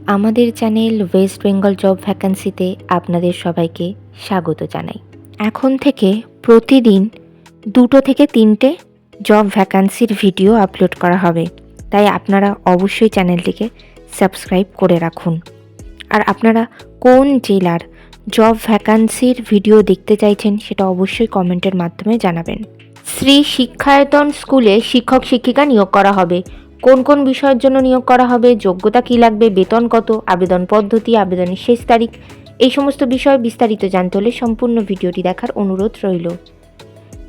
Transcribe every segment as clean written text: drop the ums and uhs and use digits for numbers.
আমাদের channel West Bengal job ভ্যাকান্সিতে আপনাদের সবাইকে স্বাগত জানাই। এখন থেকে প্রতিদিন 2 থেকে 3টে জব ভ্যাকান্সির ভিডিও আপলোড করা হবে, তাই আপনারা অবশ্যই চ্যানেলটিকে সাবস্ক্রাইব করে রাখুন। আর আপনারা কোন জেলার জব ভ্যাকান্সির ভিডিও দেখতে চাইছেন সেটা অবশ্যই কমেন্টের মাধ্যমে জানাবেন। শ্রী শিক্ষায়তন স্কুলে শিক্ষক শিক্ষিকা নিয়োগ করা হবে। কোন কোন বিষয়ের জন্য নিয়োগ করা হবে, যোগ্যতা কী লাগবে, বেতন কত, আবেদন পদ্ধতি, আবেদনের শেষ তারিখ, এই সমস্ত বিষয়ে বিস্তারিত জানতে হলে সম্পূর্ণ ভিডিওটি দেখার অনুরোধ রইল।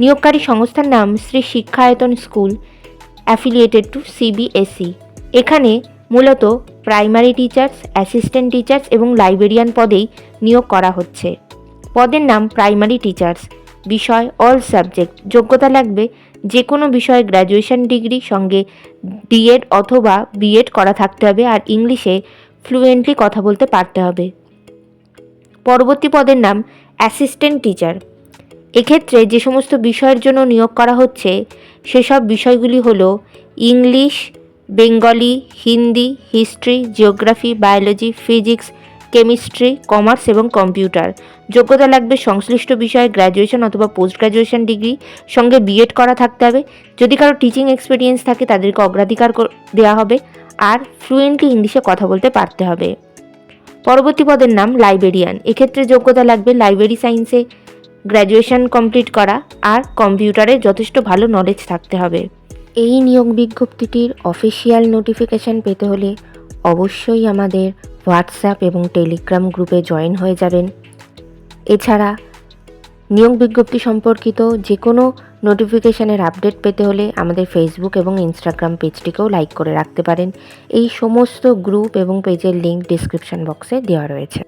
নিয়োগকারী সংস্থার নাম Shri Shikshayatan school, affiliated to CBSE। এখানে মূলত প্রাইমারি টিচার্স, অ্যাসিস্ট্যান্ট টিচার্স এবং লাইব্রেরিয়ান পদেই নিয়োগ করা হচ্ছে। পদের নাম প্রাইমারি টিচার্স। বিষয় অল সাবজেক্ট। যোগ্যতা লাগবে যে কোনো বিষয়ে গ্র্যাজুয়েশন ডিগ্রি, সঙ্গে ডিএড অথবা বিএড করা থাকতে হবে, আর ইংলিশে ফ্লুয়েন্টলি কথা বলতে পারতে হবে। পরবর্তী পদের নাম অ্যাসিস্ট্যান্ট টিচার। এক্ষেত্রে যে সমস্ত বিষয়ের জন্য নিয়োগ করা হচ্ছে সেসব বিষয়গুলি হলো English, Bengali, Hindi, history, geography, biology, physics, chemistry, commerce এবং কম্পিউটার। যোগ্যতা লাগবে সংশ্লিষ্ট বিষয়ে গ্র্যাজুয়েশন অথবা পোস্ট গ্র্যাজুয়েশন ডিগ্রি, সঙ্গে বিএড করা থাকতে হবে। যদি কারো টিচিং এক্সপিরিয়েন্স থাকে তাদেরকে অগ্রাধিকার দেওয়া হবে, আর ফ্লুয়েন্টলি ইংলিশে কথা বলতে পারতে হবে। পরবর্তী পদের নাম লাইব্রেরিয়ান। এক্ষেত্রে যোগ্যতা লাগবে লাইব্রেরি সায়েন্সে গ্র্যাজুয়েশন কমপ্লিট করা, আর কম্পিউটারে যথেষ্ট ভালো নলেজ থাকতে হবে। এই নিয়োগ বিজ্ঞপ্তিটির অফিসিয়াল নোটিফিকেশান পেতে হলে অবশ্যই আমাদের হোয়াটসঅ্যাপ এবং টেলিগ্রাম গ্রুপে জয়েন হয়ে যাবেন। এছাড়া নিয়োগ বিজ্ঞপ্তি সম্পর্কিত যে কোনো নোটিফিকেশানের আপডেট পেতে হলে আমাদের ফেসবুক এবং ইনস্টাগ্রাম পেজটিকেও লাইক করে রাখতে পারেন। এই সমস্ত গ্রুপ এবং পেজের লিঙ্ক ডিসক্রিপশন বক্সে দেওয়া রয়েছে।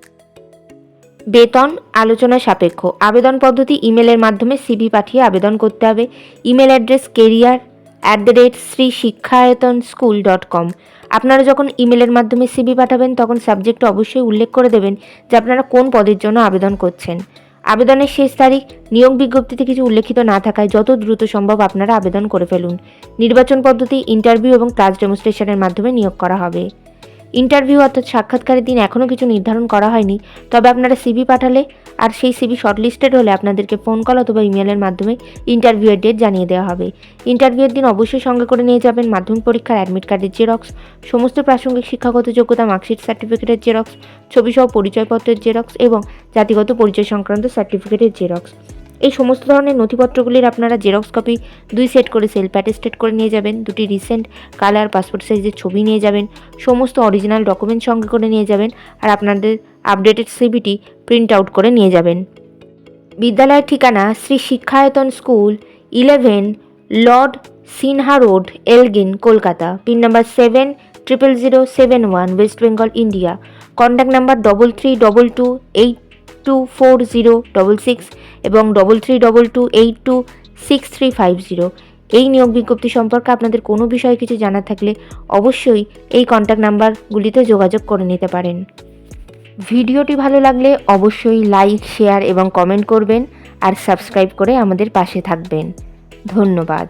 বেতন আলোচনা সাপেক্ষ। আবেদন পদ্ধতি ইমেলের মাধ্যমে সিভি পাঠিয়ে আবেদন করতে হবে। Email address career@srishikkhayatanSchool.com। আপনারা যখন ইমেলের মাধ্যমে সিভি পাঠাবেন তখন সাবজেক্টে অবশ্যই উল্লেখ করে দেবেন যে আপনারা কোন পদের জন্য আবেদন করছেন। আবেদনের শেষ তারিখ নিয়োগ বিজ্ঞপ্তিতে কিছু উল্লেখিত না থাকায় যত দ্রুত সম্ভব আপনারা আবেদন করে ফেলুন। নির্বাচন পদ্ধতি ইন্টারভিউ এবং ক্লাস ডেমনস্ট্রেশনের মাধ্যমে নিয়োগ করা হবে। ইন্টারভিউ অর্থাৎ সাক্ষাৎকারের দিন এখনও কিছু নির্ধারণ করা হয়নি, তবে আপনারা সিভি পাঠালে আর সেই সিভি শর্টলিস্টেড হলে আপনাদেরকে ফোন কল অথবা ইমেলের মাধ্যমে ইন্টারভিউয়ের ডেট জানিয়ে দেওয়া হবে। ইন্টারভিউয়ের দিন অবশ্যই সঙ্গে করে নিয়ে যাবেন মাধ্যমিক পরীক্ষার অ্যাডমিট কার্ডের জেরক্স, সমস্ত প্রাসঙ্গিক শিক্ষাগত যোগ্যতা মার্কশিট সার্টিফিকেটের জেরক্স, ছবিসহ পরিচয়পত্রের জেরক্স এবং জাতিগত পরিচয় সংক্রান্ত সার্টিফিকেটের জেরক্স। এই সমস্ত ধরনের নথিপত্রগুলির আপনারা জেরক্স কপি 2 সেট করে সেলফ অ্যাটেস্টেড করে নিয়ে যাবেন। 2টি রিসেন্ট কালার পাসপোর্ট সাইজের ছবি নিয়ে যাবেন। সমস্ত অরিজিনাল ডকুমেন্ট সঙ্গে করে নিয়ে যাবেন, আর আপনাদের আপডেটেড সিভিটি প্রিন্ট আউট করে নিয়ে যাবেন। বিদ্যালয়ের ঠিকানা Shri Shikshayatan school, 11 Lord Sinha Road, Elgin, Kolkata. Pin number 700071, West Bengal, India. Contact number 3322824066 এবং 3322826350। এই নিয়োগ বিজ্ঞপ্তি সম্পর্কে আপনাদের কোনো বিষয়ে কিছু জানার থাকলে অবশ্যই এই কন্ট্যাক্ট নাম্বারগুলিতে যোগাযোগ করে নিতে পারেন। ভিডিওটি ভালো লাগলে অবশ্যই লাইক, শেয়ার এবং কমেন্ট করবেন, আর সাবস্ক্রাইব করে আমাদের পাশে থাকবেন। ধন্যবাদ।